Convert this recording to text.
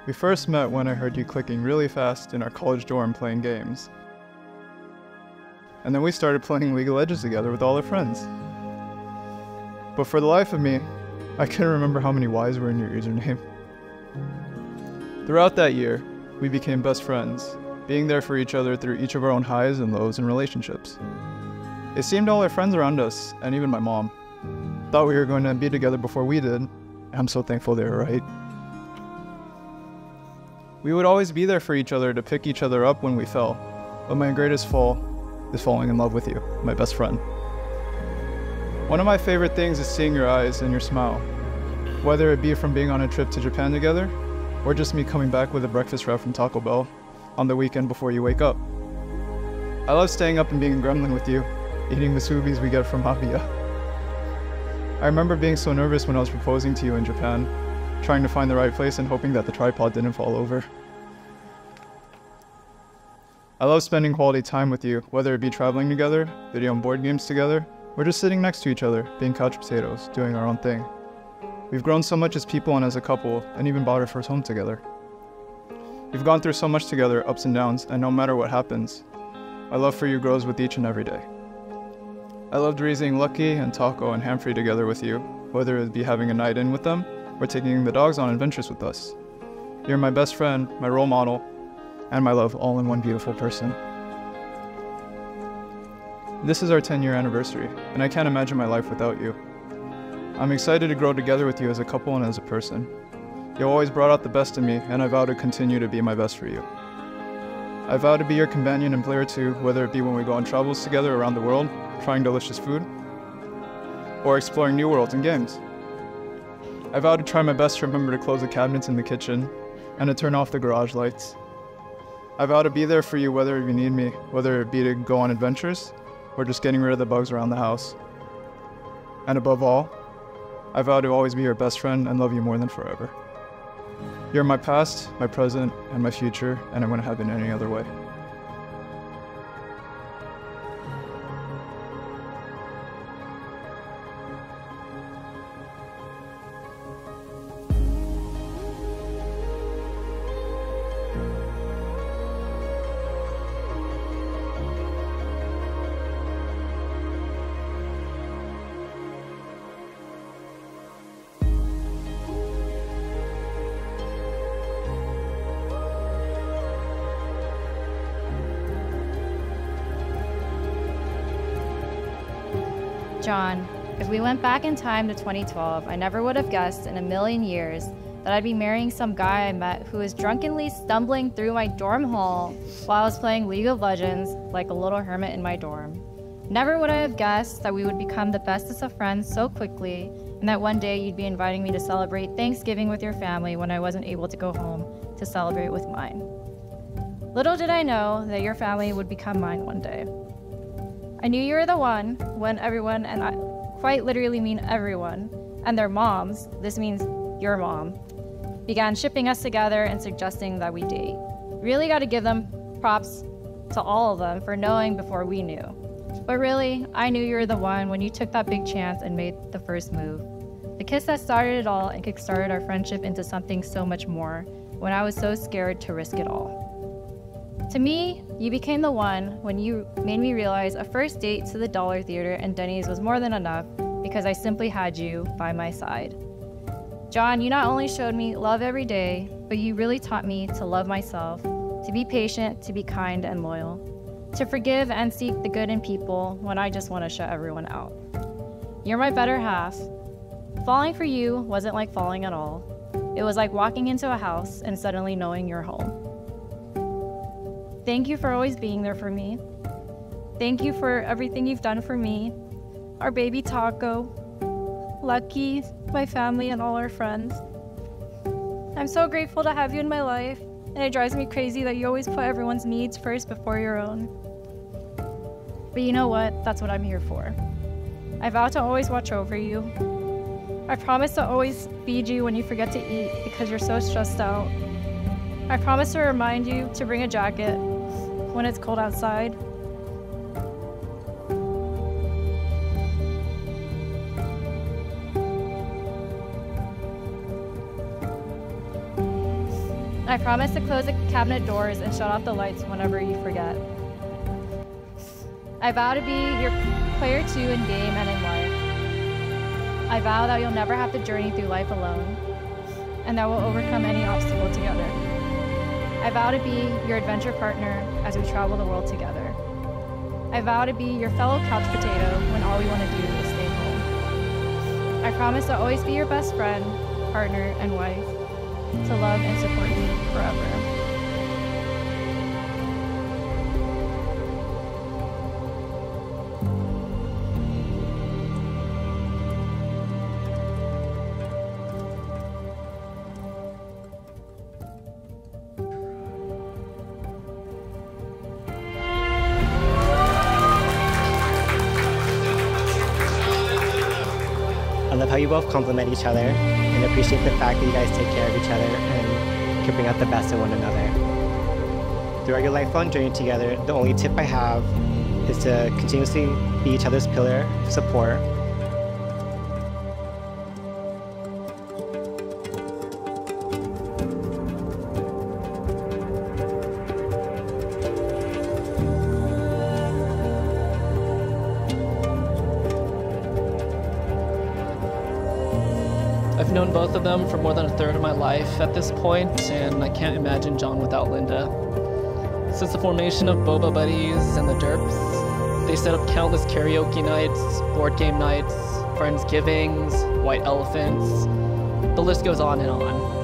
We first met when I heard you clicking really fast in our college dorm playing games. And then we started playing League of Legends together with all our friends. But for the life of me, I couldn't remember how many Ys were in your username. Throughout that year, we became best friends, being there for each other through each of our own highs and lows in relationships. It seemed all our friends around us, and even my mom, thought we were going to be together before we did, and I'm so thankful they were right. We would always be there for each other to pick each other up when we fell, but my greatest fall is falling in love with you, my best friend. One of my favorite things is seeing your eyes and your smile, whether it be from being on a trip to Japan together, or just me coming back with a breakfast wrap from Taco Bell on the weekend before you wake up. I love staying up and being a gremlin with you, eating musubis we get from Habiya. I remember being so nervous when I was proposing to you in Japan, trying to find the right place and hoping that the tripod didn't fall over. I love spending quality time with you, whether it be traveling together, video and board games together, or just sitting next to each other, being couch potatoes, doing our own thing. We've grown so much as people and as a couple, and even bought our first home together. We've gone through so much together, ups and downs, and no matter what happens, my love for you grows with each and every day. I loved raising Lucky and Taco and Hamfrey together with you, whether it be having a night in with them, or taking the dogs on adventures with us. You're my best friend, my role model, and my love all in one beautiful person. This is our 10-year anniversary, and I can't imagine my life without you. I'm excited to grow together with you as a couple and as a person. You always brought out the best in me, and I vow to continue to be my best for you. I vow to be your companion and player too, whether it be when we go on travels together around the world, trying delicious food, or exploring new worlds and games. I vow to try my best to remember to close the cabinets in the kitchen and to turn off the garage lights. I vow to be there for you whether you need me, whether it be to go on adventures or just getting rid of the bugs around the house. And above all, I vow to always be your best friend and love you more than forever. You're my past, my present, and my future, and I wouldn't have it any other way. John, if we went back in time to 2012, I never would have guessed in a million years that I'd be marrying some guy I met who was drunkenly stumbling through my dorm hall while I was playing League of Legends like a little hermit in my dorm. Never would I have guessed that we would become the bestest of friends so quickly, and that one day you'd be inviting me to celebrate Thanksgiving with your family when I wasn't able to go home to celebrate with mine. Little did I know that your family would become mine one day. I knew you were the one when everyone, and I quite literally mean everyone, and their moms, this means your mom, began shipping us together and suggesting that we date. Really got to give them props to all of them for knowing before we knew. But really, I knew you were the one when you took that big chance and made the first move. The kiss that started it all and kickstarted our friendship into something so much more when I was so scared to risk it all. To me, you became the one when you made me realize a first date to the Dollar Theater and Denny's was more than enough because I simply had you by my side. John, you not only showed me love every day, but you really taught me to love myself, to be patient, to be kind and loyal, to forgive and seek the good in people when I just want to shut everyone out. You're my better half. Falling for you wasn't like falling at all. It was like walking into a house and suddenly knowing you're home. Thank you for always being there for me. Thank you for everything you've done for me, our baby Taco, Lucky, my family, and all our friends. I'm so grateful to have you in my life, and it drives me crazy that you always put everyone's needs first before your own. But you know what? That's what I'm here for. I vow to always watch over you. I promise to always feed you when you forget to eat because you're so stressed out. I promise to remind you to bring a jacket when it's cold outside. I promise to close the cabinet doors and shut off the lights whenever you forget. I vow to be your player 2 in game and in life. I vow that you'll never have to journey through life alone, and that we'll overcome any obstacle together. I vow to be your adventure partner as we travel the world together. I vow to be your fellow couch potato when all we want to do is stay home. I promise to always be your best friend, partner, and wife, to love and support you forever. I love how you both compliment each other and appreciate the fact that you guys take care of each other and can bring out the best in one another. Throughout your lifelong journey together, the only tip I have is to continuously be each other's pillar of support. I've known both of them for more than a third of my life at this point, and I can't imagine John without Linda. Since the formation of Boba Buddies and the Derps, they set up countless karaoke nights, board game nights, Friendsgivings, white elephants. The list goes on and on.